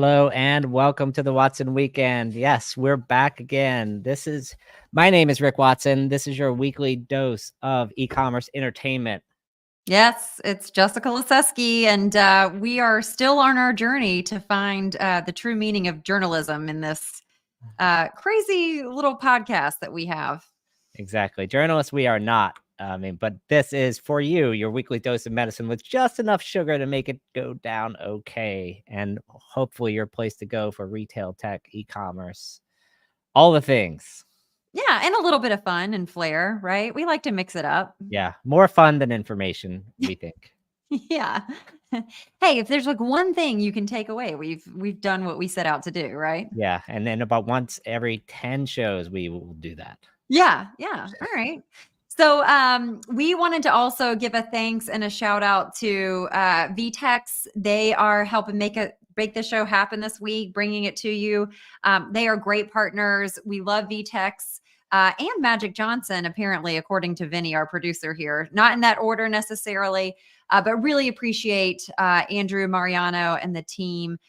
Hello and welcome to the Watson Weekend. Yes, we're back again. My name is Rick Watson. This is your weekly dose of e-commerce entertainment. Yes, it's Jessica Liseski, and we are still on our journey to find the true meaning of journalism in this crazy little podcast that we have. Exactly. Journalists, we are not. But this is for you, your weekly dose of medicine with just enough sugar to make it go down okay. And hopefully your place to go for retail, tech, e-commerce, all the things. Yeah, and a little bit of fun and flair, right? We like to mix it up. Yeah, more fun than information, we think. Yeah. Hey, if there's like one thing you can take away, we've done what we set out to do, right? Yeah, and then about once every 10 shows, we will do that. Yeah. All right. So we wanted to also give a thanks and a shout out to VTEX. They are helping make the show happen this week, bringing it to you. They are great partners. We love VTEX. And Magic Johnson, apparently, according to Vinny, our producer here. Not in that order necessarily, but really appreciate Andrew Mariano and the team.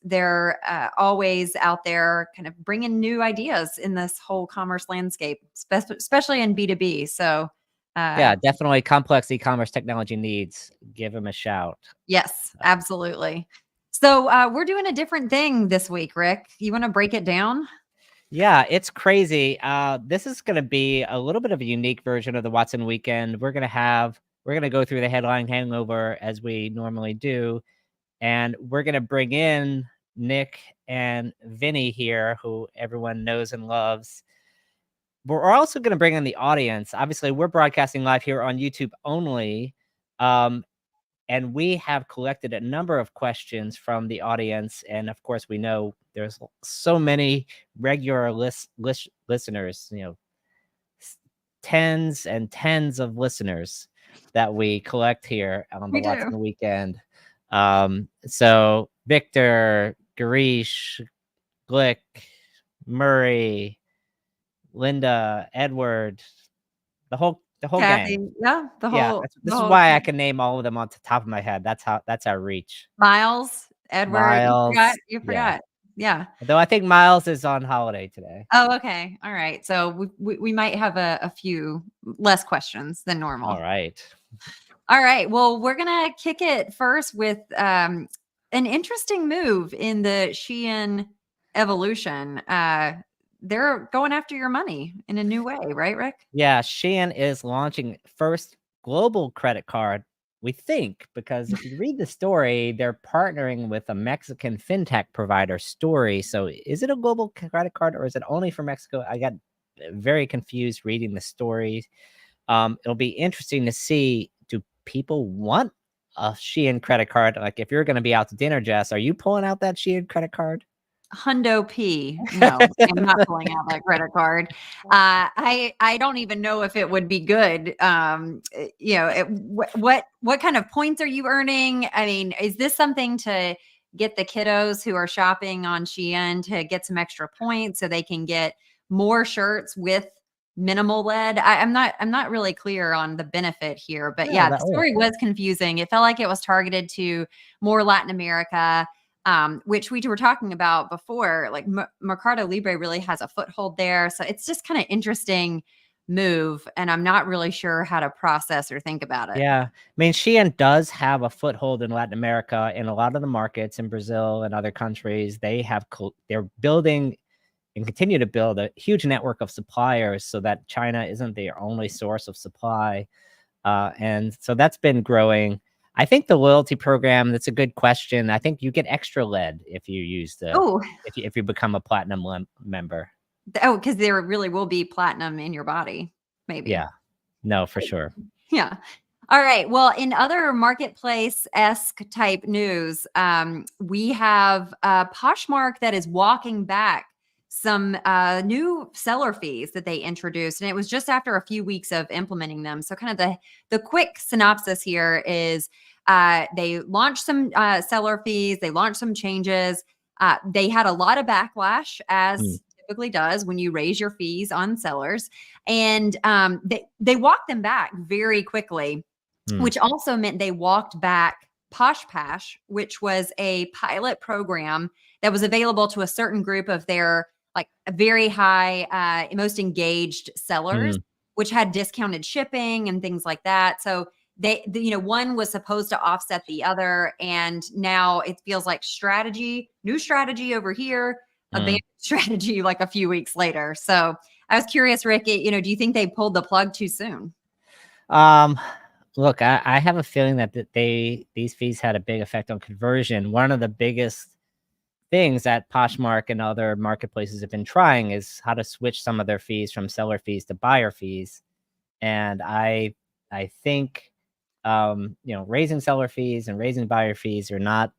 They're always out there kind of bringing new ideas in this whole commerce landscape, especially in B2B. So yeah, definitely complex e-commerce technology needs. Give them a shout. Yes, absolutely. So we're doing a different thing this week, Rick. You want to break it down? Yeah, it's crazy. This is going to be a little bit of a unique version of the Watson Weekend. We're going to go through the headline hangover as we normally do. And we're going to bring in Nick and Vinny here, who everyone knows and loves. But we're also going to bring in the audience. Obviously, we're broadcasting live here on YouTube only. And we have collected a number of questions from the audience. And of course, we know there's so many regular listeners, tens and tens of listeners that we collect here on the Watson Weekend. So Victor, Garish, Glick, Murray, Linda, Edward, the whole Kathy, gang. Yeah, this is why I can name all of them on the top of my head. That's our reach. Miles, Edward, Miles, you forgot. Yeah. Though I think Miles is on holiday today. Oh, okay. All right. So we might have a few less questions than normal. All right. Well, we're going to kick it first with an interesting move in the Shein evolution. They're going after your money in a new way, right, Rick? Yeah, Shein is launching first global credit card, we think, because if you read the story, they're partnering with a Mexican fintech provider, Story. So is it a global credit card or is it only for Mexico? I got very confused reading the story. It'll be interesting to see, do people want a Shein credit card? Like if you're going to be out to dinner, Jess, are you pulling out that Shein credit card? Hundo P. No, I'm not pulling out that credit card. I don't even know if it would be good. What kind of points are you earning? I mean, is this something to get the kiddos who are shopping on Shein to get some extra points so they can get more shirts with minimal lead? I'm not really clear on the benefit here, but yeah, the story was confusing. It felt like it was targeted to more Latin America. Which we were talking about before, like Mercado Libre really has a foothold there. So it's just kind of interesting move. And I'm not really sure how to process or think about it. Yeah. I mean, Shein does have a foothold in Latin America in a lot of the markets in Brazil and other countries. They're building and continue to build a huge network of suppliers so that China isn't their only source of supply. And so that's been growing. I think the loyalty program, that's a good question. I think you get extra lead if you use if you become a platinum member. Oh, because there really will be platinum in your body, maybe. Yeah, no, for sure. Yeah. All right. Well, in other marketplace-esque type news, we have Poshmark that is walking back some new seller fees that they introduced. And it was just after a few weeks of implementing them. So kind of the quick synopsis here is they launched some seller fees. They launched some changes. They had a lot of backlash, as typically does when you raise your fees on sellers. And they walked them back very quickly, which also meant they walked back Posh Pash, which was a pilot program that was available to a certain group of their like very high, most engaged sellers, which had discounted shipping and things like that. So one was supposed to offset the other, and now it feels like new strategy over here, abandoned strategy like a few weeks later. So I was curious, Rick, do you think they pulled the plug too soon? Look, I have a feeling that these fees had a big effect on conversion. One of the biggest things that Poshmark and other marketplaces have been trying is how to switch some of their fees from seller fees to buyer fees. And I think, raising seller fees and raising buyer fees are not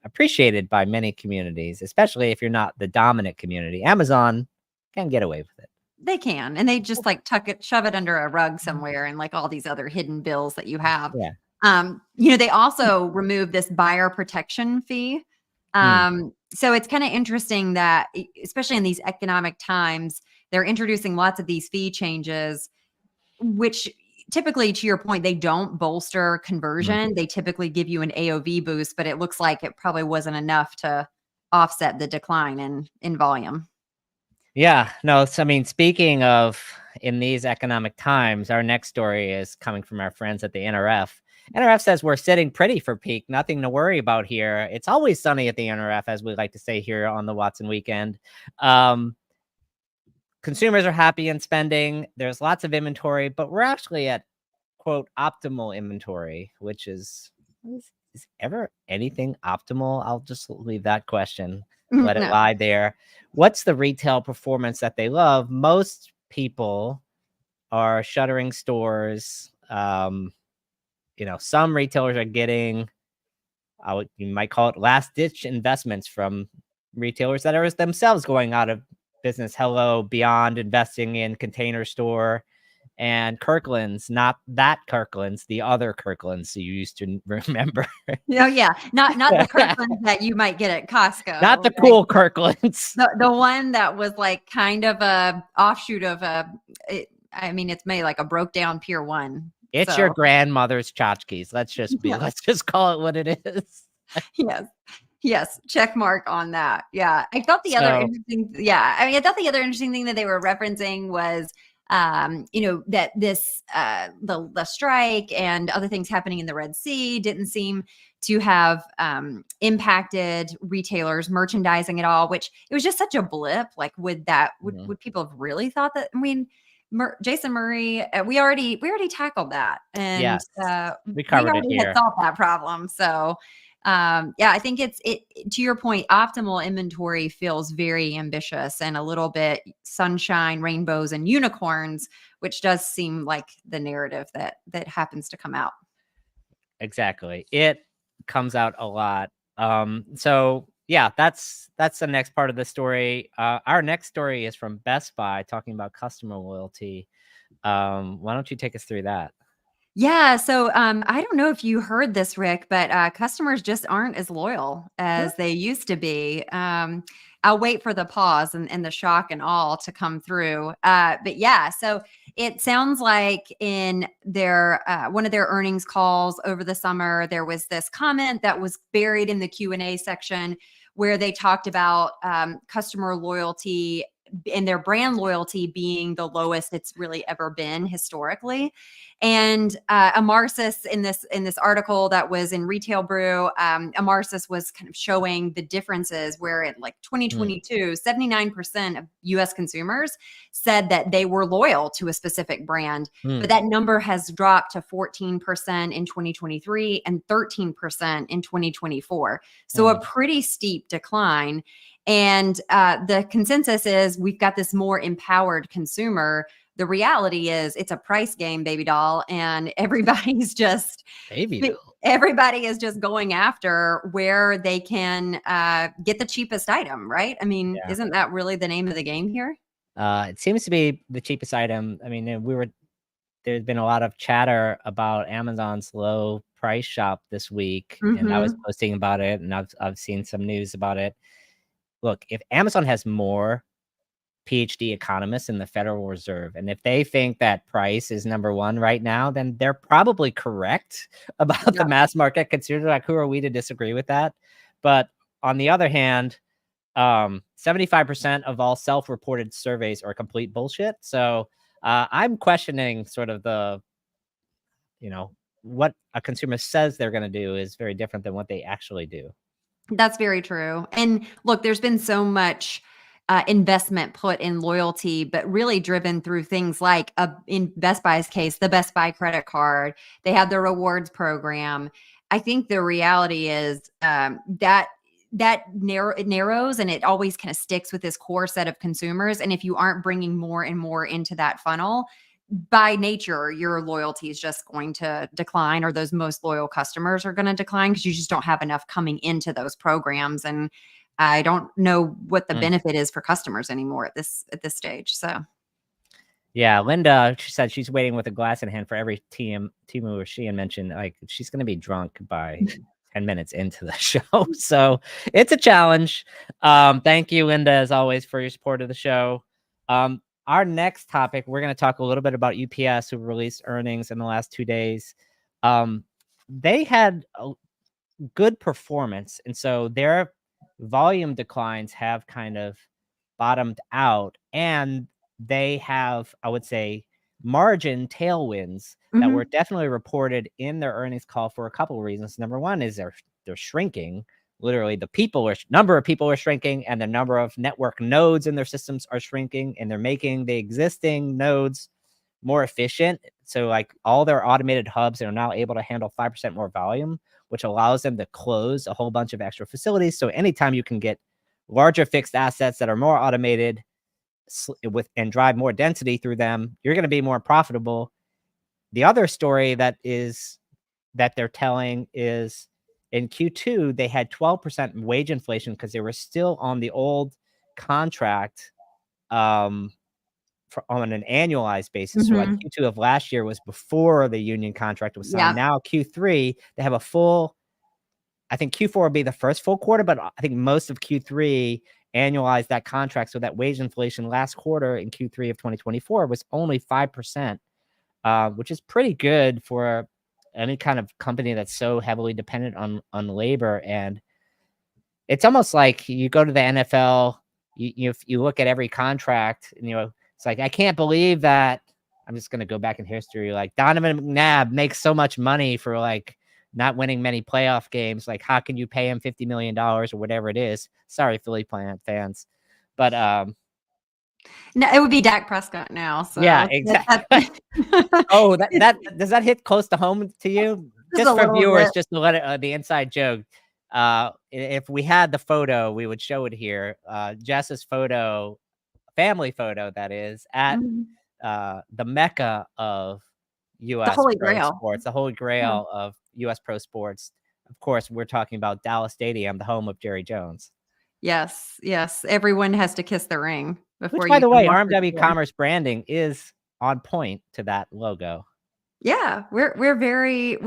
appreciated by many communities, especially if you're not the dominant community. Amazon can get away with it. They can, and they just like shove it under a rug somewhere, and like all these other hidden bills that you have. Yeah. They also removed this buyer protection fee. So it's kind of interesting that, especially in these economic times, they're introducing lots of these fee changes, which typically, to your point, they don't bolster conversion. They typically give you an AOV boost, but it looks like it probably wasn't enough to offset the decline in volume. Yeah, no, so, I mean, speaking of in these economic times, our next story is coming from our friends at the NRF. NRF says we're sitting pretty for peak, nothing to worry about here. It's always sunny at the NRF, as we like to say here on the Watson Weekend. Consumers are happy in spending. There's lots of inventory, but we're actually at, quote, optimal inventory, which is ever anything optimal? I'll just leave that question. Let it lie there. What's the retail performance that they love? Most people are shuttering stores. Some retailers are getting, you might call it last ditch investments from retailers that are themselves going out of business. Hello, Beyond investing in Container Store. And Kirkland's, not that Kirkland's, the other Kirkland's you used to remember. Oh yeah, not the Kirkland's that you might get at Costco. Not the cool Kirkland's. The one that was like kind of a offshoot of it's made like a broke down Pier 1. It's your grandmother's tchotchkes. Let's just call it what it is. Yes, check mark on that. Yeah, I thought the other interesting. Yeah, I thought the other interesting thing that they were referencing was that this the strike and other things happening in the Red Sea didn't seem to have impacted retailers merchandising at all, which it was just such a blip. Like, would people have really thought that? I mean, Jason Murray, we already tackled that, and we covered it here. Had solved that problem. So I think it to your point, optimal inventory feels very ambitious and a little bit sunshine, rainbows, and unicorns, which does seem like the narrative that happens to come out. Exactly. It comes out a lot. So yeah, that's the next part of the story. Our next story is from Best Buy talking about customer loyalty. Why don't you take us through that? Yeah. So I don't know if you heard this, Rick, but customers just aren't as loyal as they used to be. I'll wait for the pause and the shock and awe to come through. But yeah, so it sounds like in their one of their earnings calls over the summer, there was this comment that was buried in the Q&A section where they talked about customer loyalty and their brand loyalty being the lowest it's really ever been historically. And Amarsis in this article that was in Retail Brew, Amarsis was kind of showing the differences where in like 2022, 79% of US consumers said that they were loyal to a specific brand, but that number has dropped to 14% in 2023 and 13% in 2024. So a pretty steep decline. And the consensus is we've got this more empowered consumer. The reality is it's a price game, baby doll, and everybody's just everybody is just going after where they can get the cheapest item, right? I mean, isn't that really the name of the game here? It seems to be the cheapest item. I mean, there's been a lot of chatter about Amazon's low price shop this week, and I was posting about it, and I've seen some news about it. Look, if Amazon has more PhD economists in the Federal Reserve. And if they think that price is number one right now, then they're probably correct about the mass market consumer. Like, who are we to disagree with that? But on the other hand, 75% of all self-reported surveys are complete bullshit. So I'm questioning sort of the, what a consumer says they're going to do is very different than what they actually do. That's very true. And look, there's been so much investment put in loyalty, but really driven through things like, in Best Buy's case, the Best Buy credit card. They have the rewards program. I think the reality is that it narrows, and it always kind of sticks with this core set of consumers. And if you aren't bringing more and more into that funnel, by nature, your loyalty is just going to decline, or those most loyal customers are going to decline because you just don't have enough coming into those programs. And I don't know what the benefit is for customers anymore at this stage. So, yeah, Linda, she said she's waiting with a glass in hand for every Temu or Shein mentioned. Like, she's going to be drunk by 10 minutes into the show. So it's a challenge. Thank you, Linda, as always, for your support of the show. Our next topic, we're going to talk a little bit about UPS, who released earnings in the last 2 days. They had a good performance, and so their volume declines have kind of bottomed out, and they have, I would say, margin tailwinds that were definitely reported in their earnings call for a couple of reasons. Number one is they're shrinking. Literally, the number of people are shrinking, and the number of network nodes in their systems are shrinking, and they're making the existing nodes more efficient. So like all their automated hubs are now able to handle 5% more volume, which allows them to close a whole bunch of extra facilities. So anytime you can get larger fixed assets that are more automated and drive more density through them, you're going to be more profitable. The other story that they're telling is, in Q2, they had 12% wage inflation because they were still on the old contract on an annualized basis. So like Q2 of last year was before the union contract was signed. Now Q3, they have a full, I think Q4 will be the first full quarter, but I think most of Q3 annualized that contract. So that wage inflation last quarter in Q3 of 2024 was only 5%, which is pretty good for any kind of company that's so heavily dependent on labor. And it's almost like you go to the NFL, you look at every contract, and it's like, I can't believe that. I'm just going to go back in history. Like, Donovan McNabb makes so much money for like not winning many playoff games. Like, how can you pay him $50 million or whatever it is? Sorry, Philly fans. But no, it would be Dak Prescott now. So yeah, exactly. Oh, that does that hit close to home to you? Just for viewers, just to let it, the inside joke. If we had the photo, we would show it here. Jess's photo, family photo, that is, at the mecca of U.S. pro sports, the holy grail of U.S. pro sports. Of course, we're talking about Dallas Stadium, the home of Jerry Jones. Yes, yes. Everyone has to kiss the ring before. Which, by the way, RMW Commerce branding is on point to that logo. Yeah, we're very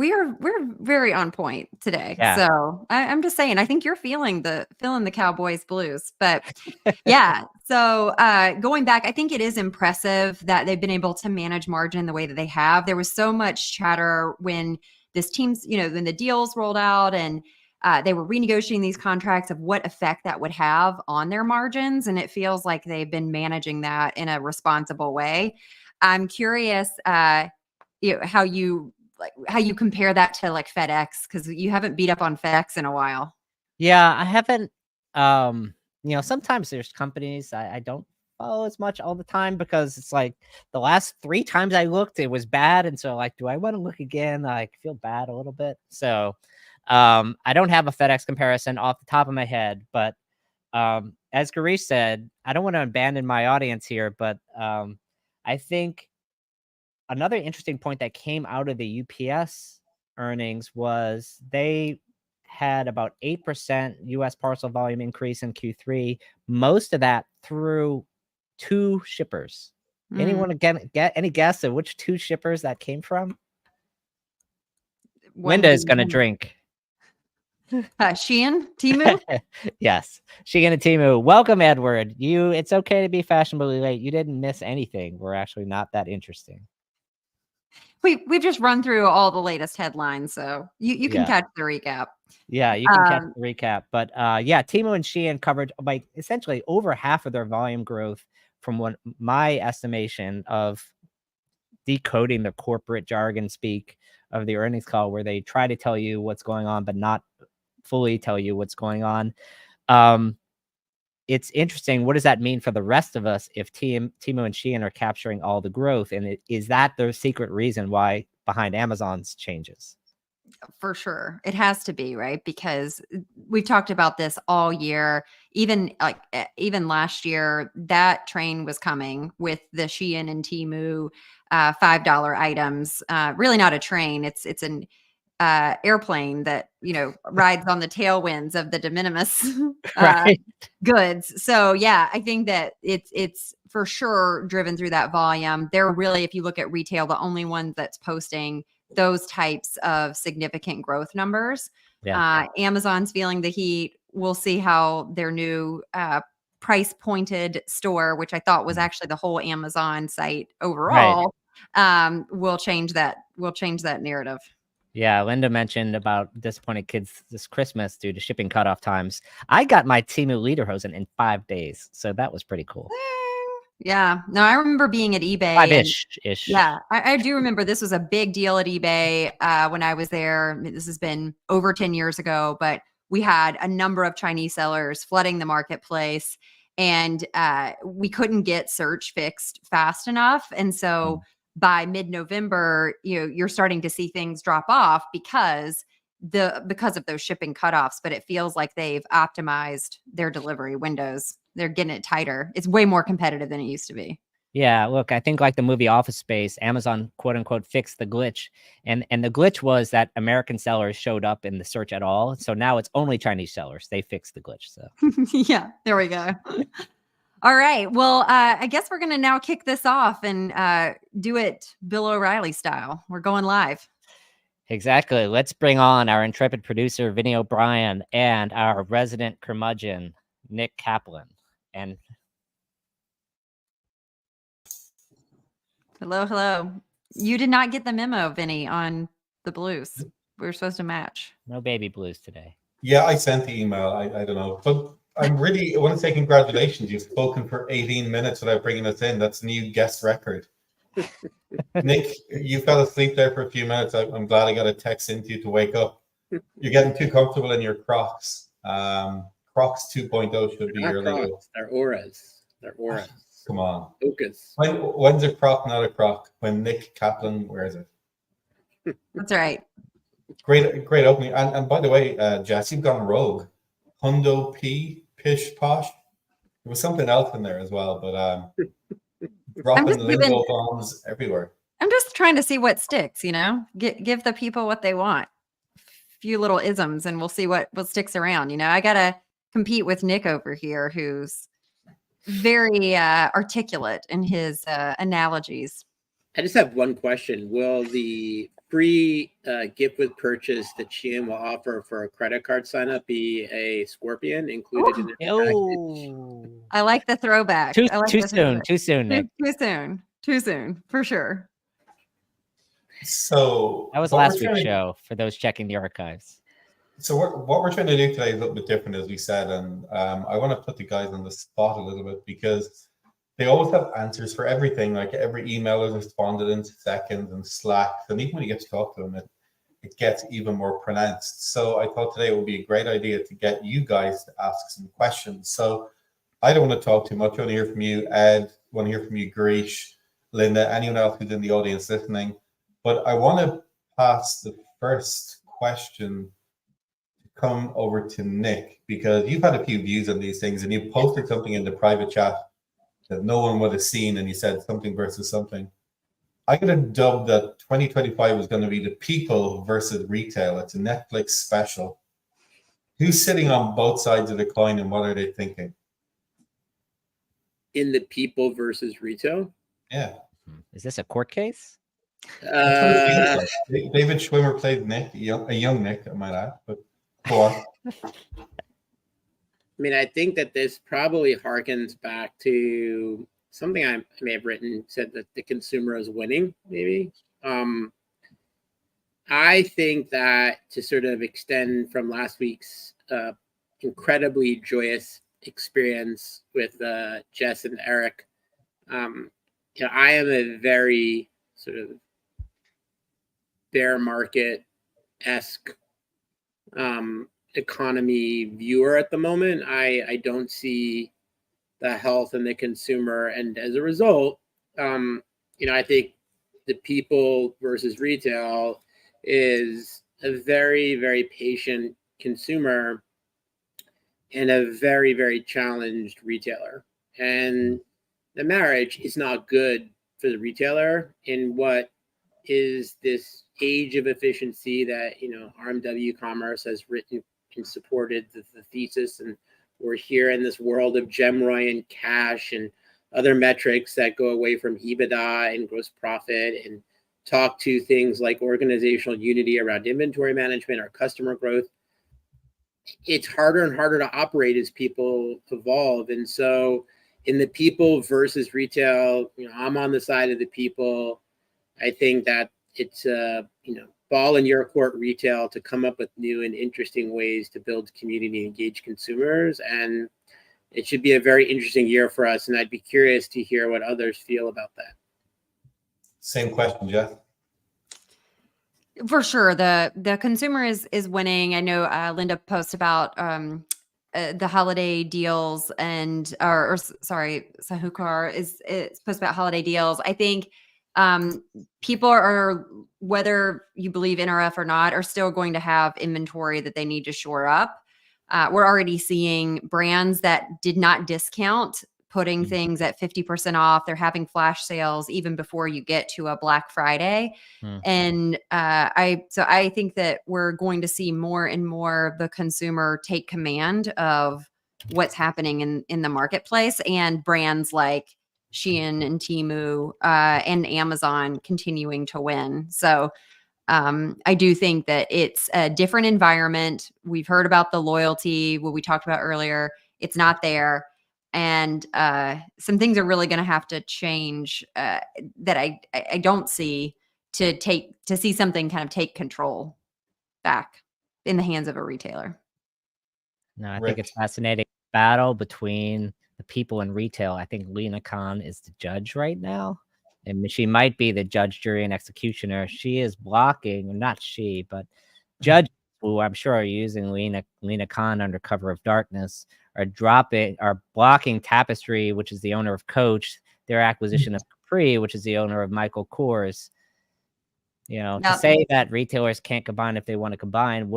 on point today. Yeah. So I'm just saying, I think you're feeling the Cowboys blues. But yeah, so going back, I think it is impressive that they've been able to manage margin the way that they have. There was so much chatter when this team's, when the deals rolled out and they were renegotiating these contracts of what effect that would have on their margins. And it feels like they've been managing that in a responsible way. I'm curious how you compare that to like FedEx, because you haven't beat up on FedEx in a while. Yeah, I haven't. Sometimes there's companies I don't follow as much all the time, because it's like the last 3 times I looked, it was bad. And so like, do I want to look again? I feel bad a little bit. So I don't have a FedEx comparison off the top of my head, but as Garish said, I don't want to abandon my audience here, but I think another interesting point that came out of the UPS earnings was they had about 8% U.S. parcel volume increase in Q3. Most of that through 2 shippers. Anyone get any guess at which 2 shippers that came from? Linda is going to drink. Shein, Temu. Yes, Shein and Temu. Welcome, Edward. It's okay to be fashionably late. You didn't miss anything. We're actually not that interesting. We've just run through all the latest headlines, so you can catch the recap. Yeah, you can catch the recap. But yeah, Temu and Shein covered like essentially over half of their volume growth from what my estimation of decoding the corporate jargon speak of the earnings call, where they try to tell you what's going on, but not fully tell you what's going on. It's interesting. What does that mean for the rest of us if Temu and Shein are capturing all the growth? And is that the secret reason why behind Amazon's changes? For sure. It has to be, right? Because we've talked about this all year. Even last year, that train was coming with the Shein and Temu $5 items. Really not a train. It's an airplane that, rides on the tailwinds of the de minimis Right. goods. So yeah, I think that it's for sure driven through that volume. They're really, if you look at retail, the only one that's posting those types of significant growth numbers. Yeah. Amazon's feeling the heat. We'll see how their new price pointed store, which I thought was actually the whole Amazon site overall, will change that narrative. Yeah, Linda mentioned about disappointed kids this Christmas due to shipping cutoff times. I got my Temu Lederhosen in 5 days, so that was pretty cool. Yeah. No, I remember being at eBay. 5-ish. Yeah, I do remember this was a big deal at eBay when I was there. This has been over 10 years ago, but we had a number of Chinese sellers flooding the marketplace, and we couldn't get search fixed fast enough. And so by mid-November, you're starting to see things drop off because of those shipping cutoffs. But it feels like they've optimized their delivery windows. They're getting it tighter. It's way more competitive than it used to be. Yeah, look, I think like the movie Office Space, Amazon quote unquote fixed the glitch. And the glitch was that American sellers showed up in the search at all. So now it's only Chinese sellers. They fixed the glitch. So yeah, there we go. All right. Well, I guess we're going to now kick this off and do it Bill O'Reilly style. We're going live. Exactly. Let's bring on our intrepid producer, Vinny O'Brien, and our resident curmudgeon, Nick Kaplan. And hello. You did not get the memo, Vinny, on the blues. We were supposed to match. No baby blues today. Yeah, I sent the email. I don't know. But I want to say congratulations. You've spoken for 18 minutes without bringing us in. That's a new guest record. Nick, you fell asleep there for a few minutes. I'm glad I got a text into you to wake up. You're getting too comfortable in your Crocs. Crocs 2.0 should be your logo. They're auras. Come on. Focus. When's a Croc not a Croc? When Nick Kaplan wears it. That's right. Great opening. And by the way, Jess, you've gone rogue. Hundo P, Pish Posh. There was something else in there as well, but dropping lingo bombs everywhere. I'm just trying to see what sticks, give the people what they want. A few little isms and we'll see what sticks around. I got to compete with Nick over here, who's very articulate in his analogies. I just have one question. Will the free gift with purchase that Shein will offer for a credit card sign up be a scorpion included in the package? I like the throwback. Too soon, Nick. Too soon, for sure. So that was last week's show for those checking the archives. So what we're trying to do today is a little bit different, as we said, and I want to put the guys on the spot a little bit because they always have answers for everything. Like every email is responded in seconds and Slack, and even when you get to talk to them, it gets even more pronounced. So I thought today would be a great idea to get you guys to ask some questions. So I don't want to talk too much. I want to hear from you, Ed. I want to hear from you, Greesh, Linda, anyone else who's in the audience listening. But I want to pass the first question to come over to Nick, because you've had a few views on these things and you posted something in the private chat that no one would have seen, and you said something versus something. I'm going to dub that 2025 is going to be the people versus retail. It's a Netflix special. Who's sitting on both sides of the coin and what are they thinking? In the people versus retail? Yeah. Is this a court case? David Schwimmer played Nick, a young Nick, I might add. But Go on. I mean, I think that this probably harkens back to something I may have written, said that the consumer is winning, maybe. I think that to sort of extend from last week's incredibly joyous experience with Jess and Erik, I am a very sort of bear market-esque economy viewer at the moment. I don't see the health and the consumer, and as a result, I think the people versus retail is a very, very patient consumer and a very, very challenged retailer. And the marriage is not good for the retailer in what is this age of efficiency that, RMW Commerce has written and supported the thesis. And we're here in this world of GEMROI and cash and other metrics that go away from EBITDA and gross profit and talk to things like organizational unity around inventory management or customer growth. It's harder and harder to operate as people evolve. And so in the people versus retail, I'm on the side of the people. I think that it's ball in your court retail to come up with new and interesting ways to build community and engage consumers. And it should be a very interesting year for us. And I'd be curious to hear what others feel about that. Same question, Jess. For sure, the consumer is winning. I know Linda posts about the holiday deals, and or sorry, Sahukar is posts about holiday deals. I think people are, whether you believe NRF or not, are still going to have inventory that they need to shore up. We're already seeing brands that did not discount putting things at 50% off. They're having flash sales even before you get to a Black Friday. And I think that we're going to see more and more the consumer take command of what's happening in the marketplace, and brands like Shein and Temu and Amazon continuing to win. So I do think that it's a different environment. We've heard about the loyalty, what we talked about earlier. It's not there. And some things are really going to have to change that I don't see to see something kind of take control back in the hands of a retailer. No, I think it's fascinating battle between the people and retail. I think Lena Khan is the judge right now, and she might be the judge, jury, and executioner. She is blocking, not she, but judges who I'm sure are using Lena Khan under cover of darkness are blocking Tapestry, which is the owner of Coach, their acquisition of Capri, which is the owner of Michael Kors. To say that retailers can't combine if they want to combine,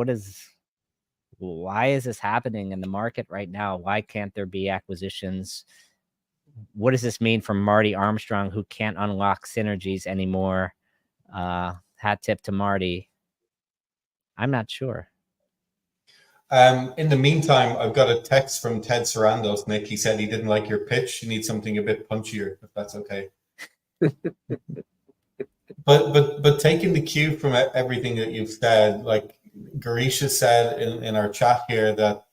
why is this happening in the market right now? Why can't there be acquisitions? What does this mean for Marty Armstrong, who can't unlock synergies anymore? Hat tip to Marty. I'm not sure. In the meantime, I've got a text from Ted Sarandos, Nick. He said he didn't like your pitch. You need something a bit punchier, if that's okay. But taking the cue from everything that you've said, like Garisha said in our chat here, that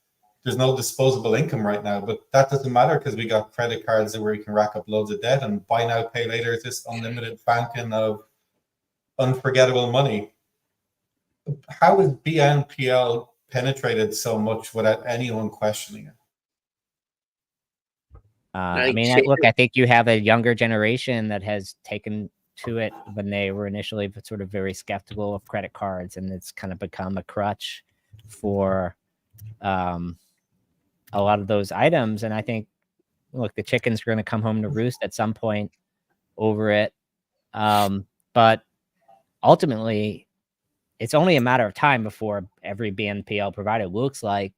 there's no disposable income right now, but that doesn't matter because we got credit cards where you can rack up loads of debt, and buy now, pay later is this unlimited fountain of unforgettable money. How is BNPL penetrated so much without anyone questioning it? I think you have a younger generation that has taken to it when they were initially sort of very skeptical of credit cards, and it's kind of become a crutch for a lot of those items. And I think, look, the chickens are going to come home to roost at some point over it. But ultimately, it's only a matter of time before every BNPL provider looks like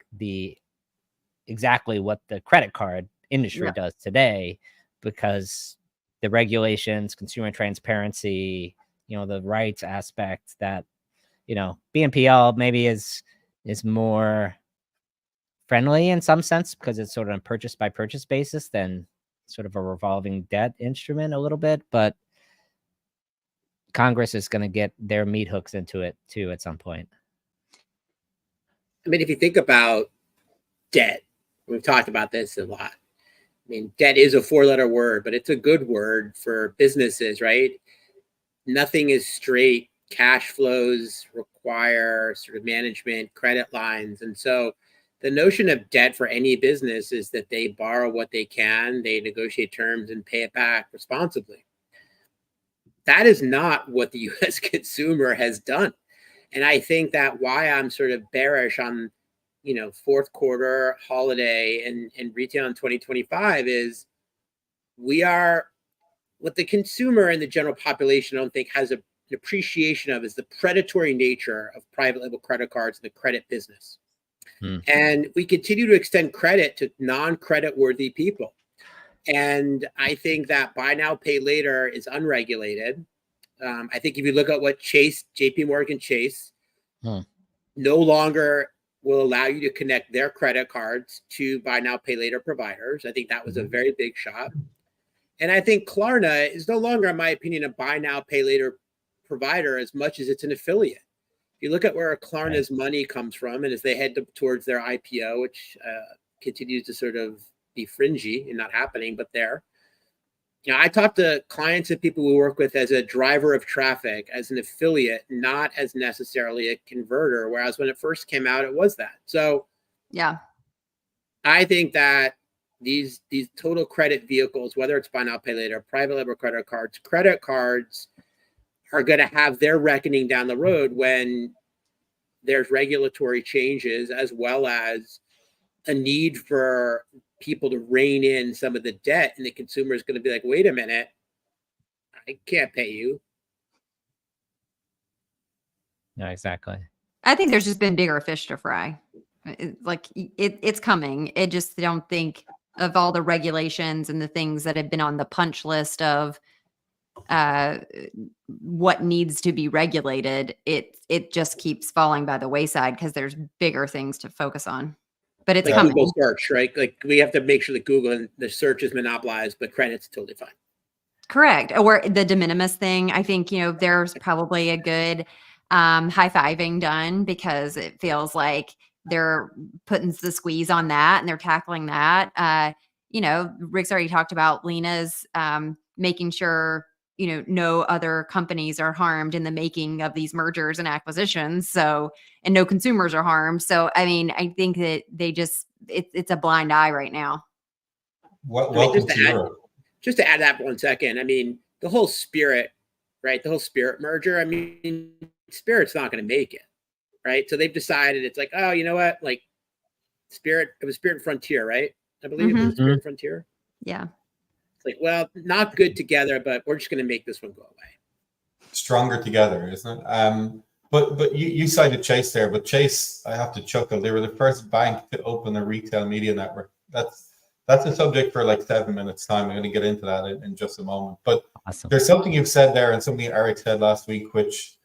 exactly what the credit card industry does today, because the regulations, consumer transparency, the rights aspect that, BNPL maybe is more friendly in some sense because it's sort of a purchase by purchase basis than sort of a revolving debt instrument a little bit, but Congress is going to get their meat hooks into it too at some point. I mean, if you think about debt, we've talked about this a lot. I mean, debt is a 4-letter word, but it's a good word for businesses, right? Nothing is straight. Cash flows require sort of management, credit lines. And so the notion of debt for any business is that they borrow what they can, they negotiate terms and pay it back responsibly. That is not what the US consumer has done. And I think that why I'm sort of bearish on, fourth quarter, holiday, and retail in 2025 is what the consumer and the general population I don't think has an appreciation of is the predatory nature of private label credit cards and the credit business. And we continue to extend credit to non-credit worthy people. And I think that buy now, pay later is unregulated. I think if you look at what JP Morgan Chase no longer will allow you to connect their credit cards to buy now, pay later providers. I think that was a very big shot. And I think Klarna is no longer, in my opinion, a buy now, pay later provider as much as it's an affiliate. If you look at where Klarna's money comes from, and as they head towards their IPO, which continues to sort of be fringy and not happening, but there. I talk to clients and people we work with as a driver of traffic, as an affiliate, not as necessarily a converter, whereas when it first came out, it was that. So yeah, I think that these total credit vehicles, whether it's buy now, pay later, private label credit cards are going to have their reckoning down the road when there's regulatory changes, as well as a need for people to rein in some of the debt, and the consumer is going to be like, wait a minute, I can't pay you. No, exactly. I think there's just been bigger fish to fry. It's coming. I just don't think of all the regulations and the things that have been on the punch list of what needs to be regulated. It just keeps falling by the wayside because there's bigger things to focus on. But it's coming. Google search, right? Like we have to make sure that Google and the search is monopolized, but credit's totally fine. Correct. Or the de minimis thing. I think, there's probably a good high-fiving done because it feels like they're putting the squeeze on that and they're tackling that. Rick's already talked about Lena's making sure, no other companies are harmed in the making of these mergers and acquisitions. So, and no consumers are harmed. So, I mean, I think that they just, it's a blind eye right now. Welcome to Europe. Just to add that 1 second, I mean, the whole Spirit, right? The whole Spirit merger, I mean, Spirit's not going to make it, right? So they've decided it's like, oh, you know what? Like Spirit, it was Spirit Frontier, right? I believe it was Spirit Frontier. Yeah. It's like, well, not good together, but we're just going to make this one go away. Stronger together, isn't it? But you cited Chase there, but Chase, I have to chuckle. They were the first bank to open a retail media network. That's a subject for like 7 minutes time. I'm going to get into that in just a moment. But There's something you've said there and something Erik said last week, which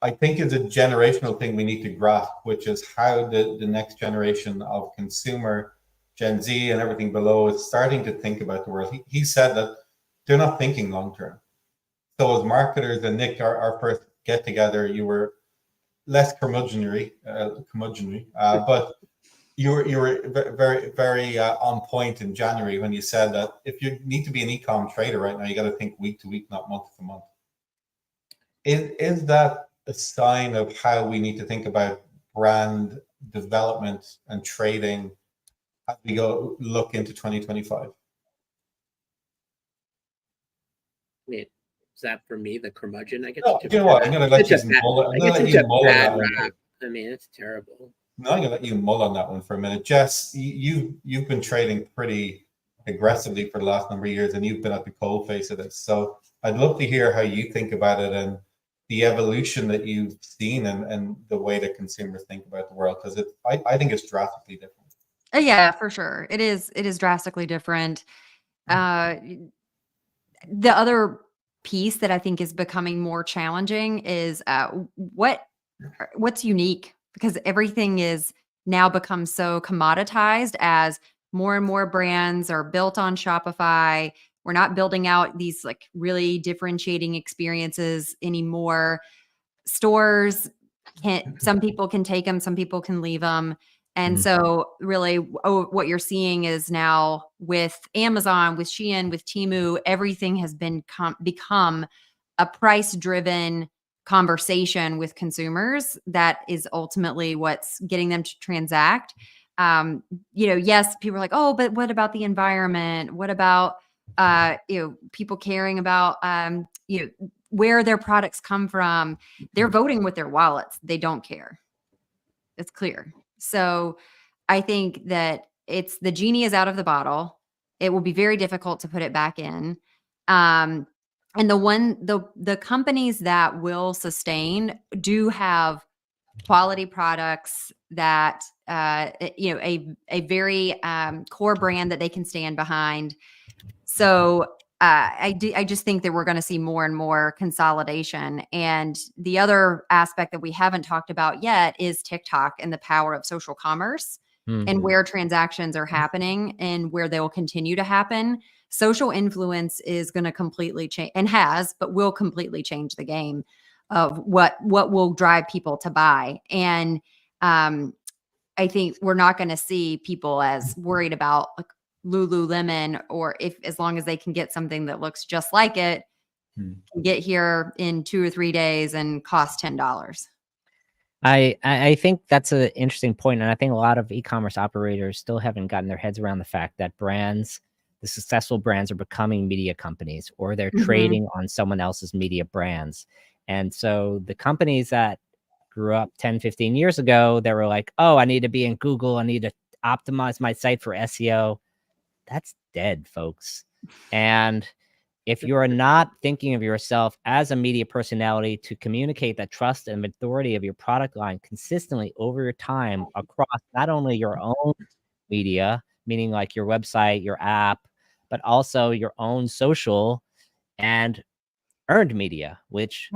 I think is a generational thing we need to grasp, which is how the next generation of consumer, Gen Z and everything below, is starting to think about the world. He said that they're not thinking long term. So as marketers, and Nick, our first get together, you were less curmudgeonly, but you were very, very on point in January when you said that if you need to be an e-com trader right now, you got to think week to week, not month to month. Is that a sign of how we need to think about brand development and trading as we go look into 2025? Is that for me, the curmudgeon? I get. No, you know what? I'm going to let you mull. I'm going to let you mull on that one. I mean, it's terrible. No, I'm going to let you mull on that one for a minute. Jess, you've been trading pretty aggressively for the last number of years, and you've been at the cold face of this. So I'd love to hear how you think about it and the evolution that you've seen and the way that consumers think about the world, because I think it's drastically different. Yeah, for sure. It is drastically different. The other piece that I think is becoming more challenging is what's unique, because everything is now become so commoditized as more and more brands are built on Shopify. We're not building out these like really differentiating experiences anymore. Stores some people can take them, some people can leave them. And Mhm. so really what you're seeing is now with Amazon, with Shein, with Temu, everything has become a price-driven conversation with consumers that is ultimately what's getting them to transact. Yes, people are like, oh, but what about the environment? What about people caring about where their products come from? They're voting with their wallets. They don't care. It's clear. So I think that the genie is out of the bottle. It will be very difficult to put it back in. And the companies that will sustain do have quality products that a very core brand that they can stand behind. So I just think that we're going to see more and more consolidation. And the other aspect that we haven't talked about yet is TikTok and the power of social commerce and where transactions are happening and where they will continue to happen. Social influence is going to completely change, and but will completely change the game of what will drive people to buy. And I think we're not going to see people as worried about like Lululemon, or as long as they can get something that looks just like it, can get here in 2 or 3 days and cost $10. I think that's an interesting point, and I think a lot of e-commerce operators still haven't gotten their heads around the fact that the successful brands, are becoming media companies, or they're trading on someone else's media brands. And so the companies that grew up 10, 15 years ago, they were like, oh, I need to be in Google, I need to optimize my site for SEO. That's dead, folks. And if you're not thinking of yourself as a media personality to communicate the trust and authority of your product line consistently over your time across not only your own media, meaning like your website, your app, but also your own social and earned media, which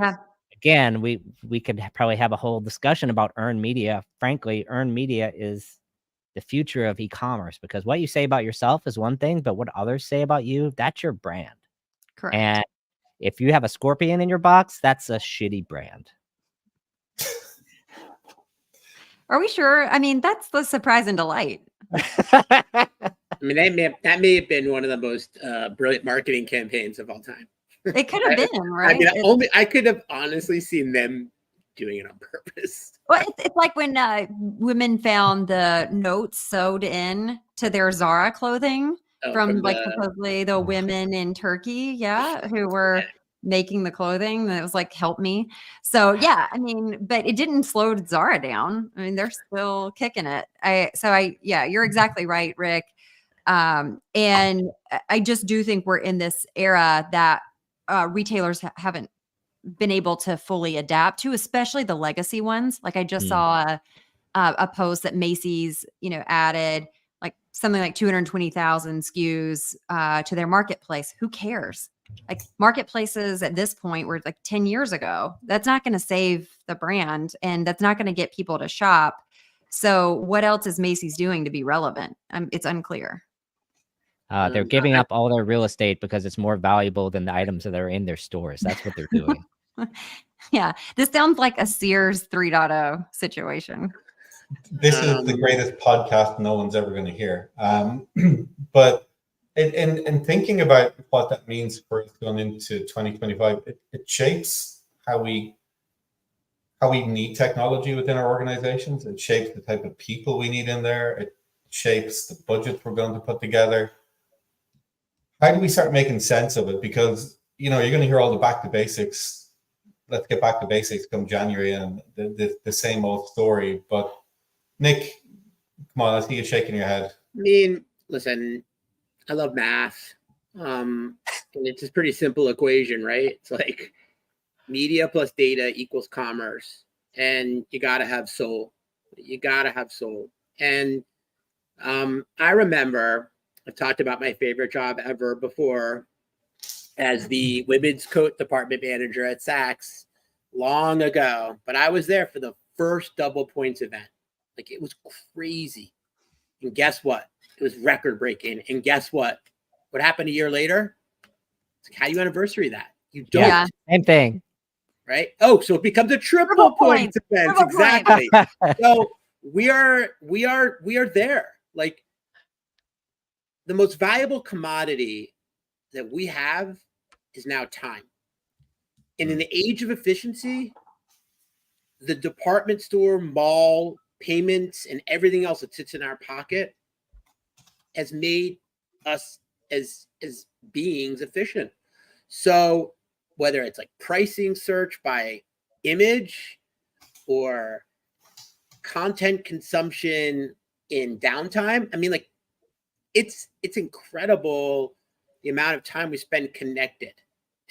again, we could probably have a whole discussion about earned media. Frankly, earned media is the future of e-commerce, because what you say about yourself is one thing, but what others say about you, that's your brand. Correct. And if you have a scorpion in your box, that's a shitty brand. Are we sure? I mean, that's the surprise and delight. I mean, that may have been one of the most brilliant marketing campaigns of all time. It could have been, right? I mean, I could have honestly seen them doing it on purpose. Well, it's like when women found the notes sewed in to their Zara clothing from like supposedly the women in Turkey, who were making the clothing. That was like, help me. So yeah, I mean, but it didn't slow Zara down. I mean, they're still kicking it. You're exactly right, Rick. And I just do think we're in this era that retailers haven't been able to fully adapt to, especially the legacy ones. Like I just saw a post that Macy's, added like something like 220,000 SKUs to their marketplace. Who cares? Like marketplaces at this point were like 10 years ago. That's not going to save the brand, and that's not going to get people to shop. So what else is Macy's doing to be relevant? It's unclear. They're giving up all their real estate because it's more valuable than the items that are in their stores. That's what they're doing. Yeah, this sounds like a Sears 3.0 situation. This is the greatest podcast no one's ever going to hear. But in thinking about what that means for us going into 2025, it shapes how we need technology within our organizations. It shapes the type of people we need in there. It shapes the budget we're going to put together. How do we start making sense of it? Because, you're going to hear all the back to basics. Let's get back to basics come January, and the same old story. But Nick, come on, I see you shaking your head. I mean, listen, I love math. And it's a pretty simple equation, right? It's like media plus data equals commerce. And you got to have soul. And I remember, I've talked about my favorite job ever before as the women's coat department manager at Saks long ago. But I was there for the first Double Points event. Like, it was crazy. And guess what? It was record breaking. And guess what? What happened a year later? It's like, how do you anniversary that? You don't. Yeah, same thing. right? Oh, so it becomes a triple point defense. Triple Exactly. So we are there. Like, the most valuable commodity that we have is now time. And in the age of efficiency, the department store, mall, payments, and everything else that sits in our pocket has made us as beings efficient. So whether it's like pricing search by image or content consumption in downtime, I mean, like, it's incredible the amount of time we spend connected.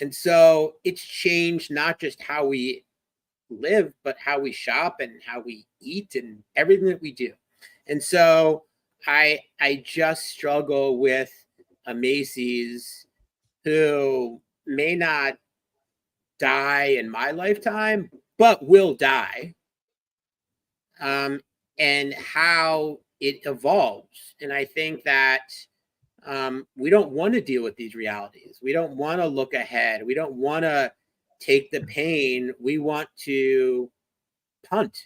And so it's changed not just how we live, but how we shop and how we eat and everything that we do. And so I just struggle with a Macy's who may not die in my lifetime, but will die. And how it evolves. And I think that we don't want to deal with these realities. We don't want to look ahead. We don't want to take the pain. We want to punt.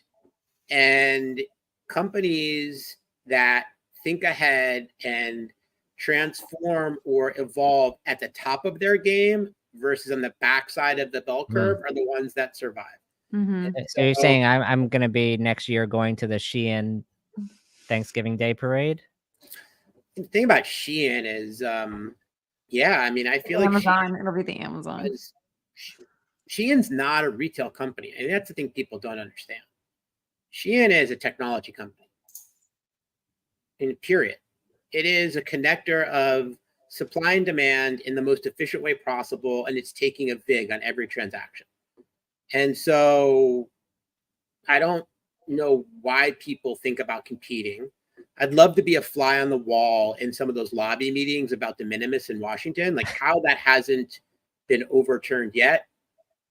And companies that think ahead and transform or evolve at the top of their game versus on the backside of the bell curve are the ones that survive. Mm-hmm. So you're saying I'm going to be next year going to the Shein Thanksgiving Day parade? The thing about Shein is, yeah, I mean, I feel like Amazon, it'll be the Amazon. Shein's not a retail company. And that's the thing people don't understand. Shein is a technology company. In period. It is a connector of supply and demand in the most efficient way possible, and it's taking a vig on every transaction. And so I don't know why people think about competing. I'd love to be a fly on the wall in some of those lobby meetings about de minimis in Washington, like how that hasn't been overturned yet.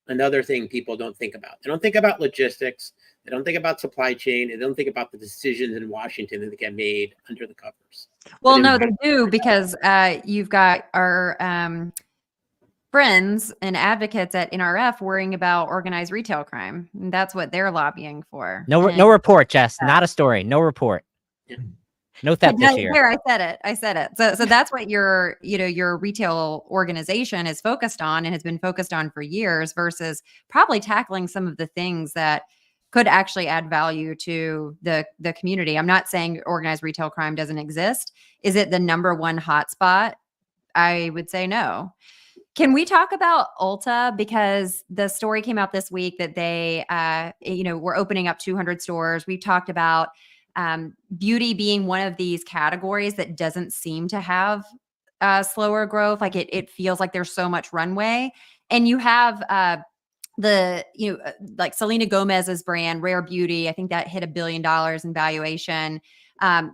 Another thing people don't think about. They don't think about logistics. They don't think about supply chain. They don't think about the decisions in Washington that get made under the covers. Well, no, they do, because you've got our friends and advocates at NRF worrying about organized retail crime. And that's what they're lobbying for. No report, Jess. Not a story. No report. Yeah. No theft this year. There, I said it. So that's what your retail organization is focused on and has been focused on for years, versus probably tackling some of the things that could actually add value to the community. I'm not saying organized retail crime doesn't exist. Is it the number one hotspot? I would say no. Can we talk about Ulta? Because the story came out this week that they, were opening up 200 stores. We've talked about beauty being one of these categories that doesn't seem to have slower growth. Like it feels like there's so much runway. And you have like Selena Gomez's brand, Rare Beauty. I think that hit $1 billion in valuation.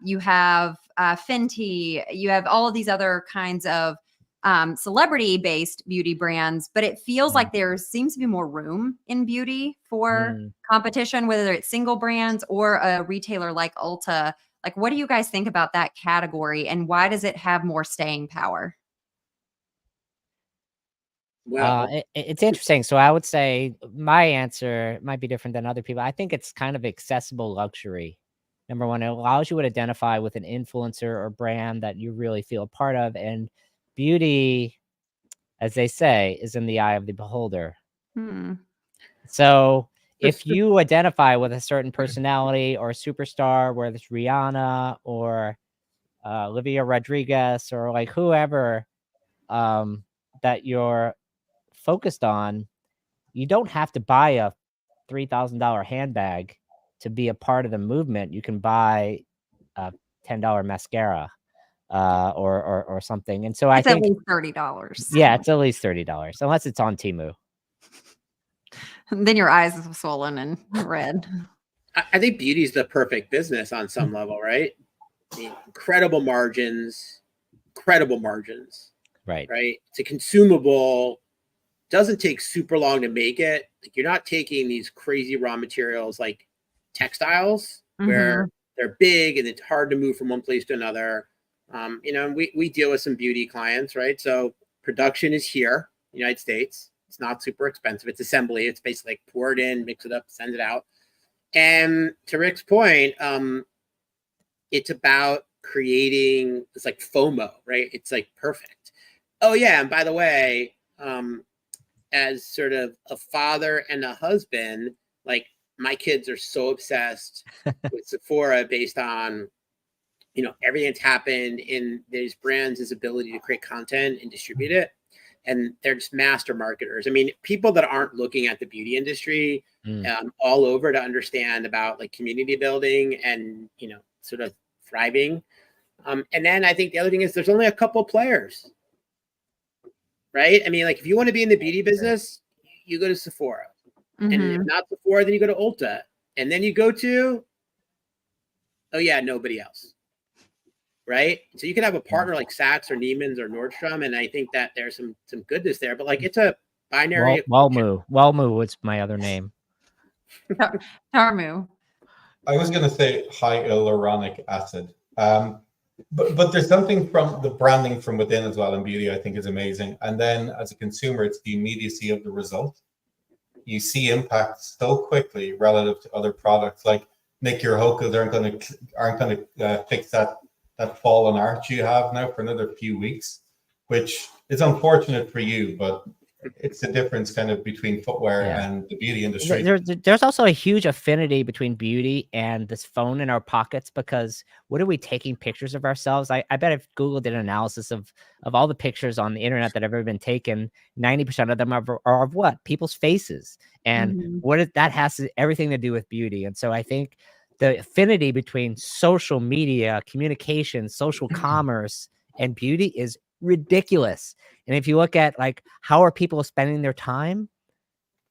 You have Fenty. You have all of these other kinds of celebrity-based beauty brands, but it feels like there seems to be more room in beauty for competition, whether it's single brands or a retailer like Ulta. Like, what do you guys think about that category, and why does it have more staying power? Well, it's interesting. So I would say my answer might be different than other people. I think it's kind of accessible luxury. Number one, it allows you to identify with an influencer or brand that you really feel a part of. And beauty, as they say, is in the eye of the beholder. So if you identify with a certain personality or a superstar, whether it's Rihanna or Olivia Rodriguez or like whoever that you're focused on, you don't have to buy a $3,000 handbag to be a part of the movement. You can buy a $10 mascara or something. And so I think at least $30. Yeah, it's at least $30 unless it's on Temu. Then your eyes are swollen and red. I think beauty is the perfect business on some level, right? I mean, incredible margins. Right. It's a consumable. Doesn't take super long to make it. Like, you're not taking these crazy raw materials like textiles where they're big and it's hard to move from one place to another. We deal with some beauty clients, right? So production is here, United States. It's not super expensive. It's assembly. It's basically like pour it in, mix it up, send it out. And to Rick's point, it's about creating this like FOMO, right? It's like perfect. Oh yeah, and by the way, as sort of a father and a husband, like my kids are so obsessed with Sephora based on, you know, everything that's happened in these brands' ability to create content and distribute it. And they're just master marketers. I mean, people that aren't looking at the beauty industry all over to understand about like community building and, you know, sort of thriving. And then I think the other thing is there's only a couple players, right? I mean, like if you want to be in the beauty business, you go to Sephora. And if not Sephora, then you go to Ulta. And then you go to, oh yeah, nobody else. Right? So you could have a partner like Saks or Neiman's or Nordstrom, and I think that there's some goodness there. But like it's a binary. Walmu was my other name. Tarmu. I was going to say hyaluronic acid. But there's something from the branding from within as well in beauty I think is amazing. And then as a consumer, it's the immediacy of the result. You see impact so quickly relative to other products. Like Nick, your Hokas aren't going to fix that fallen arch you have now for another few weeks, which is unfortunate for you, but it's the difference kind of between footwear and the beauty industry. There's also a huge affinity between beauty and this phone in our pockets, because what are we taking pictures of ourselves? I bet if Google did an analysis of all the pictures on the internet that have ever been taken, 90% of them are of what? People's faces. And that has everything to do with beauty. And so I think the affinity between social media, communication, social commerce, and beauty is ridiculous. And if you look at like how are people spending their time,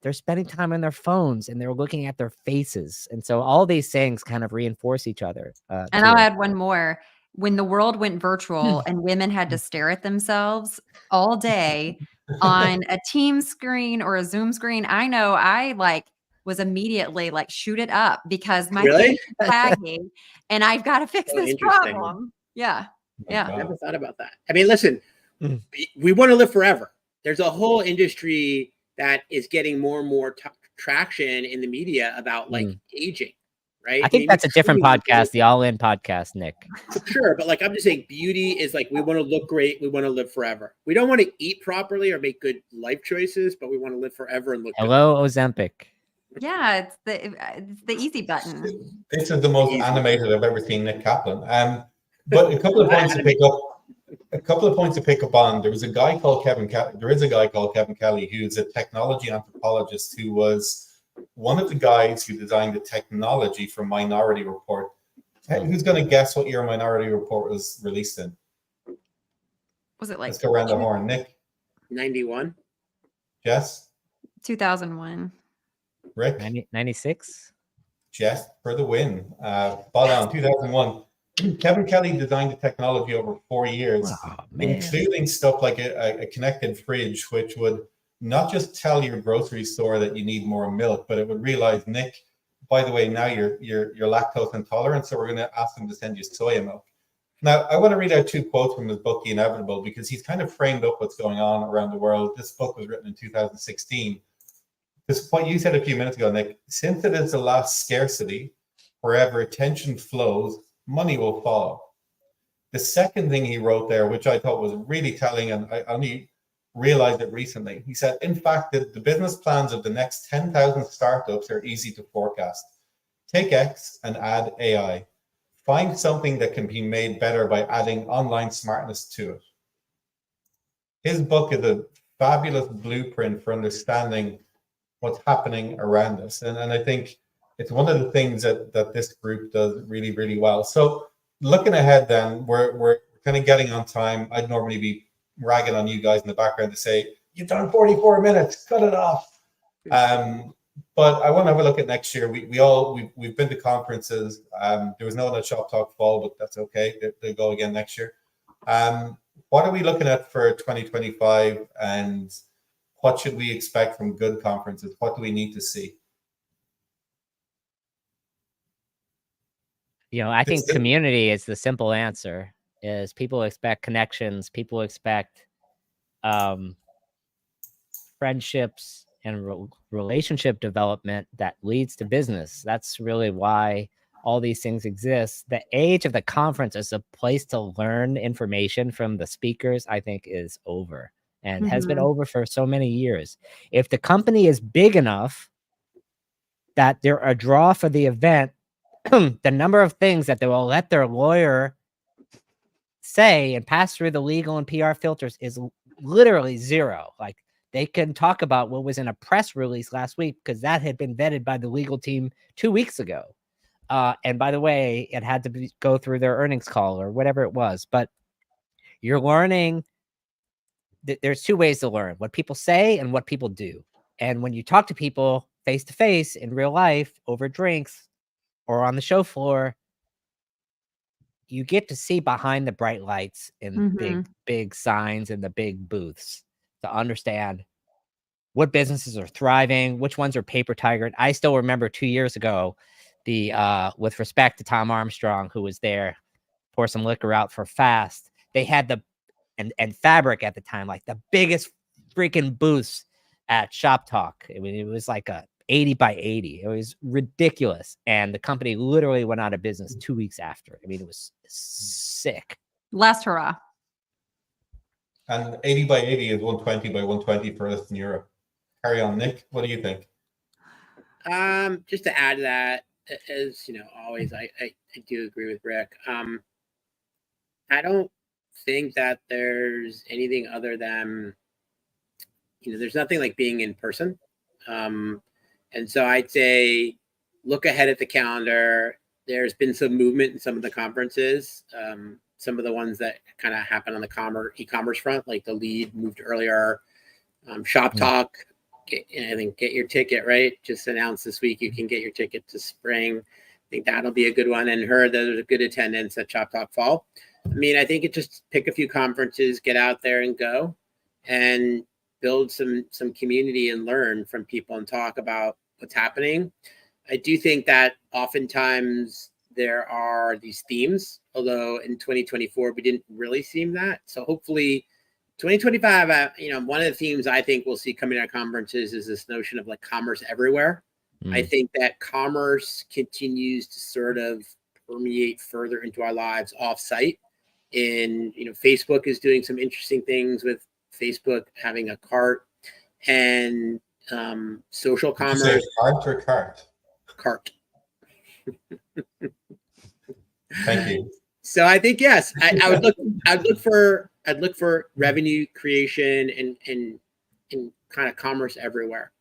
they're spending time on their phones and they're looking at their faces. And so all these things kind of reinforce each other. And I'll add one more. When the world went virtual and women had to stare at themselves all day on a Teams screen or a Zoom screen, I know I was immediately like shoot it up because my face is baggy and I've got to fix this problem. Yeah. Yeah. I never thought about that. I mean, listen, we want to live forever. There's a whole industry that is getting more and more traction in the media about like aging, right? I think that's a different podcast, the All In podcast, Nick. Sure. But like, I'm just saying beauty is like, we want to look great. We want to live forever. We don't want to eat properly or make good life choices, but we want to live forever and look good. Ozempic. Yeah, it's the easy button. This is the most animated I've ever seen Nick Kaplan. But a couple of points to pick up. A couple of points to pick up on. There is a guy called Kevin Kelly, who's a technology anthropologist who was one of the guys who designed the technology for Minority Report. Who's going to guess what year Minority Report was released in? Was it like? Let's go around the horn. Nick. 91. Jess. 2001. Rick. 96. Jess for the win. Spot on. 2001. Kevin Kelly designed the technology over 4 years, including stuff like a connected fridge, which would not just tell your grocery store that you need more milk, but it would realize, Nick, by the way, now you're lactose intolerant, so we're going to ask them to send you soya milk. Now, I want to read out 2 quotes from his book, The Inevitable, because he's kind of framed up what's going on around the world. This book was written in 2016. This is what you said a few minutes ago, Nick. Since it is the last scarcity, wherever attention flows, money will follow. The second thing he wrote there, which I thought was really telling, and I only realized it recently, he said, in fact, the business plans of the next 10,000 startups are easy to forecast. Take X and add AI. Find something that can be made better by adding online smartness to it. His book is a fabulous blueprint for understanding what's happening around us. And I think it's one of the things that this group does really, really well. So looking ahead then, we're kind of getting on time. I'd normally be ragging on you guys in the background to say, you've done 44 minutes, cut it off. But I want to have a look at next year. We've been to conferences. There was no one at Shop Talk Fall, but that's okay. They'll go again next year. What are we looking at for 2025, and what should we expect from good conferences? What do we need to see? I think community is the simple answer. Is people expect connections. People expect friendships and relationship development that leads to business. That's really why all these things exist. The age of the conference as a place to learn information from the speakers, I think, is over and has been over for so many years. If the company is big enough that they're a draw for the event, the number of things that they will let their lawyer say and pass through the legal and PR filters is literally zero. Like, they can talk about what was in a press release last week because that had been vetted by the legal team 2 weeks ago. And by the way, it had to go through their earnings call or whatever it was. But you're learning. There's two ways to learn: what people say and what people do. And when you talk to people face to face in real life over drinks or on the show floor, you get to see behind the bright lights and big signs and the big booths to understand what businesses are thriving, which ones are paper tigered. I still remember 2 years ago, with respect to Tom Armstrong, who was there, pour some liquor out for Fast. They had and Fabric at the time, like the biggest freaking booths at Shop Talk. I mean, it was like a 80 by 80. It was ridiculous. And the company literally went out of business 2 weeks after. I mean, it was sick. Last hurrah. And 80 by 80 is 120 by 120 for us in Europe. Carry on, Nick. What do you think? Just to add to that, as you know, always, I do agree with Rick. I don't think that there's anything other than, there's nothing like being in person. And so I'd say look ahead at the calendar. There's been some movement in some of the conferences. Some of the ones that kind of happened on the e-commerce front, like the Lead moved earlier. Shop Talk, I think get your ticket, right? Just announced this week you can get your ticket to spring. I think that'll be a good one. And heard that there's a good attendance at Shop Talk Fall. I mean, I think it just pick a few conferences, get out there and go and build some community and learn from people and talk about what's happening. I do think that oftentimes there are these themes, although in 2024 we didn't really see that. So hopefully 2025, one of the themes I think we'll see coming out of conferences is this notion of like commerce everywhere. I think that commerce continues to sort of permeate further into our lives off-site. And Facebook is doing some interesting things with Facebook having a cart and social commerce. Did you say cart or cart? Cart. Thank you. So I think yes, I would look for revenue creation and kind of commerce everywhere,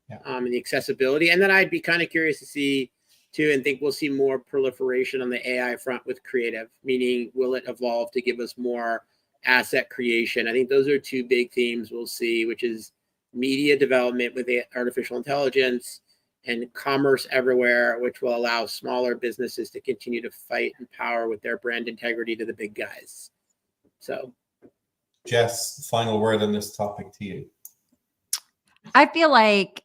and the accessibility. And then I'd be kind of curious to see too, and think we'll see more proliferation on the AI front with creative, meaning will it evolve to give us more asset creation? I think those are two big themes we'll see, which is media development with artificial intelligence and commerce everywhere, which will allow smaller businesses to continue to fight and power with their brand integrity to the big guys. So, Jess, final word on this topic to you. I feel like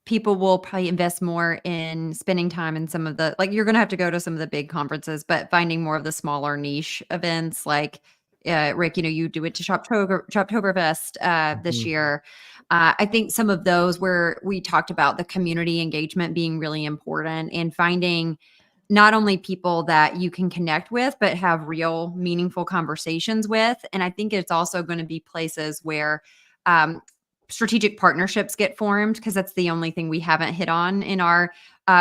people will probably invest more in spending time in some of the, like, you're going to have to go to some of the big conferences, but finding more of the smaller niche events, like Rick, you do it to Shoptoberfest this year. I think some of those where we talked about the community engagement being really important and finding not only people that you can connect with, but have real meaningful conversations with. And I think it's also going to be places where strategic partnerships get formed, because that's the only thing we haven't hit on in our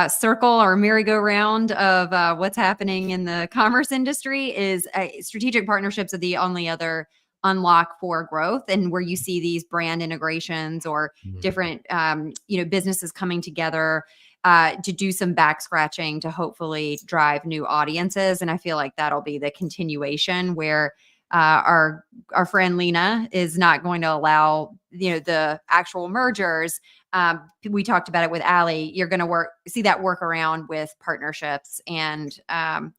circle or merry-go-round of what's happening in the commerce industry is strategic partnerships are the only other unlock for growth, and where you see these brand integrations or different businesses coming together to do some back scratching to hopefully drive new audiences. And I feel like that'll be the continuation where our friend Lena is not going to allow the actual mergers. We talked about it with Allie. You're going to see that work around with partnerships, and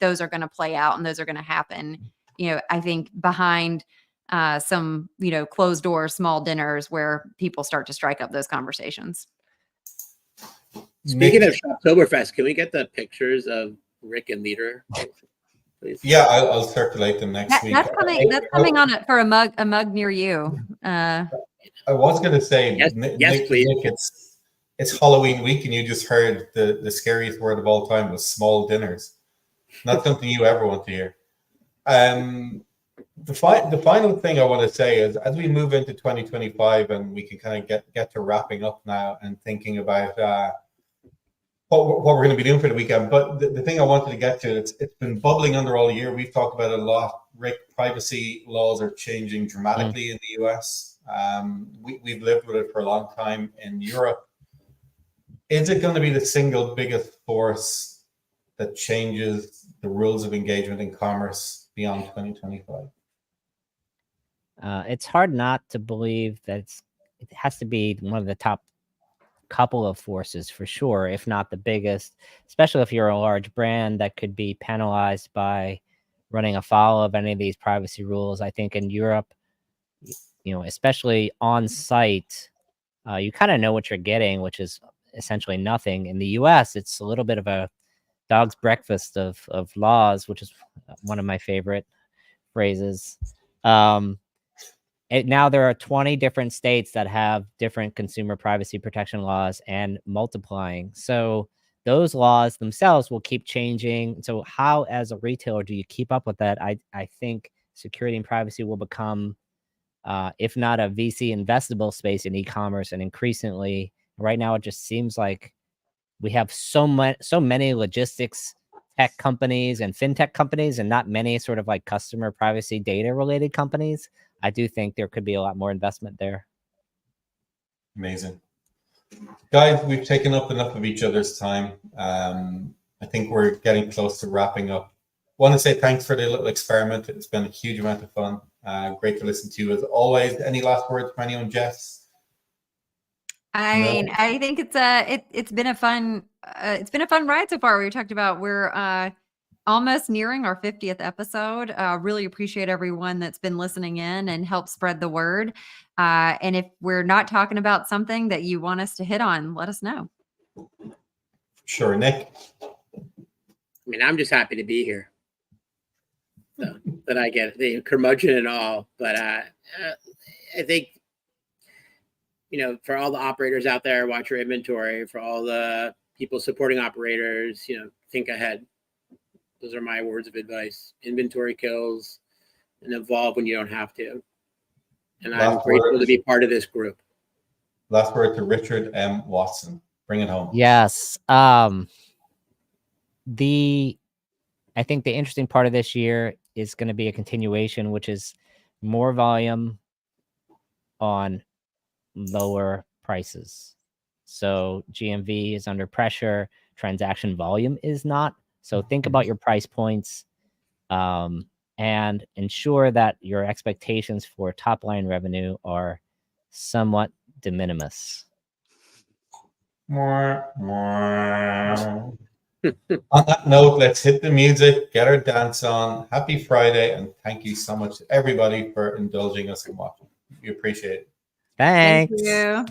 those are going to play out and those are going to happen. I think behind some closed doors, small dinners where people start to strike up those conversations. Speaking of Shoptoberfest, can we get the pictures of Rick and Leader, please? Yeah, I'll circulate them next week. That's coming on for a mug near you. I was going to say, Yes, Nick, please. it's Halloween week, and you just heard the scariest word of all time was small dinners. Not something you ever want to hear. The final thing I want to say is, as we move into 2025 and we can kind of get to wrapping up now and thinking about what we're going to be doing for the weekend. But the thing I wanted to get to, it's been bubbling under all year. We've talked about it a lot. Rick, privacy laws are changing dramatically in the US. We've lived with it for a long time in Europe. Is it going to be the single biggest force that changes the rules of engagement in commerce beyond 2025? It's hard not to believe that it has to be one of the top couple of forces for sure, if not the biggest, especially if you're a large brand that could be penalized by running afoul of any of these privacy rules. I think in Europe, especially on site, you kind of know what you're getting, which is essentially nothing. In the US, it's a little bit of a dog's breakfast of laws, which is one of my favorite phrases. Now there are 20 different states that have different consumer privacy protection laws and multiplying. So those laws themselves will keep changing. So how, as a retailer, do you keep up with that? I think security and privacy will become, if not a VC investable space in e-commerce, and increasingly right now, it just seems like we have so many logistics tech companies and fintech companies and not many sort of like customer privacy data related companies. I do think there could be a lot more investment there. Amazing. Guys, we've taken up enough of each other's time. I think we're getting close to wrapping up. I want to say thanks for the little experiment. It's been a huge amount of fun. Great to listen to you as always. Any last words for anyone, Jess? I think it's been a fun ride so far. We talked about we're almost nearing our 50th episode. Really appreciate everyone that's been listening in and help spread the word. And if we're not talking about something that you want us to hit on, let us know. Sure, Nick. I mean, I'm just happy to be here. So, that I get the curmudgeon and all, but I think, for all the operators out there, watch your inventory. For all the people supporting operators, think ahead. Those are my words of advice. Inventory kills, and evolve when you don't have to. And I'm grateful to be part of this group. Last word to Richard M. Watson. Bring it home. Yes. I think the interesting part of this year is going to be a continuation, which is more volume on lower prices. So GMV is under pressure. Transaction volume is not. So think about your price points and ensure that your expectations for top line revenue are somewhat de minimis. On that note, let's hit the music, get our dance on. Happy Friday, and thank you so much to everybody for indulging us and watching. We appreciate it. Thanks. Thank you.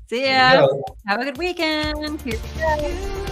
See ya. Have a good weekend. Here we go.